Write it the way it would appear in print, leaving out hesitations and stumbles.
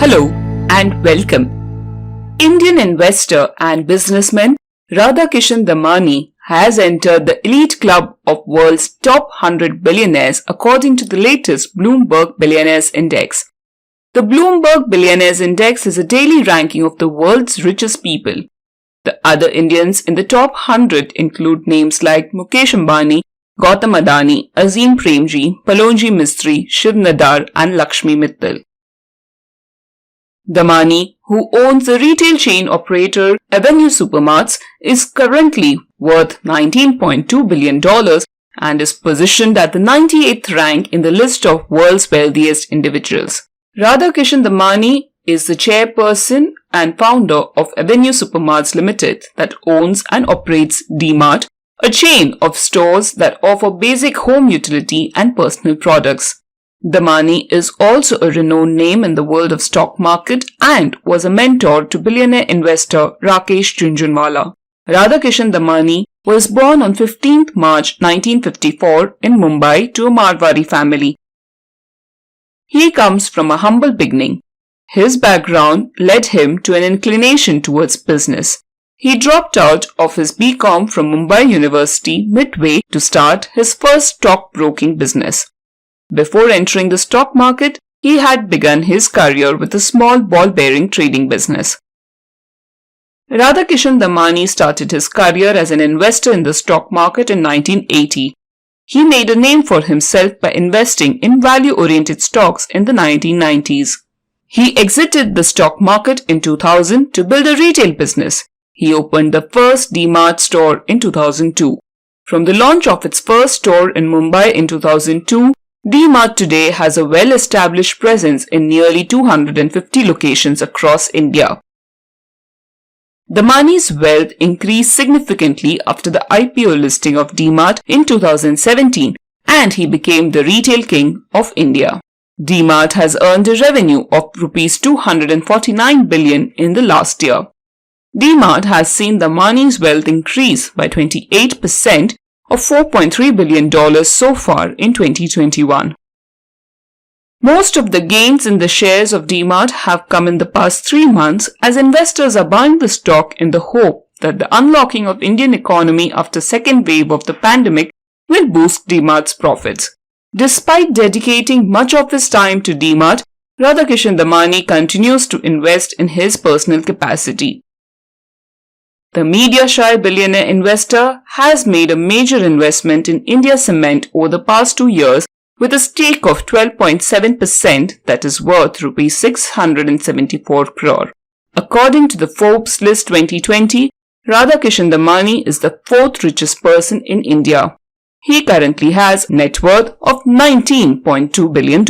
Hello and welcome. Indian investor and businessman Radhakishan Damani has entered the elite club of world's top 100 billionaires according to the latest Bloomberg Billionaires Index. The Bloomberg Billionaires Index is a daily ranking of the world's richest people. The other Indians in the top 100 include names like Mukesh Ambani, Gautam Adani, Azim Premji, Palonji Mistry, Shiv Nadar and Lakshmi Mittal. Damani, who owns the retail chain operator Avenue Supermarts, is currently worth $19.2 billion and is positioned at the 98th rank in the list of world's wealthiest individuals. Radhakishan Damani is the chairperson and founder of Avenue Supermarts Limited that owns and operates D-Mart, a chain of stores that offer basic home utility and personal products. Damani is also a renowned name in the world of stock market and was a mentor to billionaire investor Rakesh Jhunjhunwala. Radhakishan Damani was born on 15th March 1954 in Mumbai to a Marwari family. He comes from a humble beginning. His background led him to an inclination towards business. He dropped out of his BCom from Mumbai University midway to start his first stockbroking business. Before entering the stock market, he had begun his career with a small ball-bearing trading business. Radhakishan Damani started his career as an investor in the stock market in 1980. He made a name for himself by investing in value-oriented stocks in the 1990s. He exited the stock market in 2000 to build a retail business. He opened the first D-Mart store in 2002. From the launch of its first store in Mumbai in 2002, D-Mart today has a well-established presence in nearly 250 locations across India. Damani's wealth increased significantly after the IPO listing of D-Mart in 2017 and he became the retail king of India. D-Mart has earned a revenue of Rs 249 billion in the last year. D-Mart has seen Damani's wealth increase by 28% of $4.3 billion so far in 2021. Most of the gains in the shares of D-Mart have come in the past 3 months as investors are buying the stock in the hope that the unlocking of Indian economy after second wave of the pandemic will boost D-Mart's profits. Despite dedicating much of his time to D-Mart, Radhakishan Damani continues to invest in his personal capacity. The media-shy billionaire investor has made a major investment in India Cement over the past 2 years with a stake of 12.7% that is worth Rs 674 crore. According to the Forbes list 2020, Radhakishan Damani is the 4th richest person in India. He currently has net worth of $19.2 billion.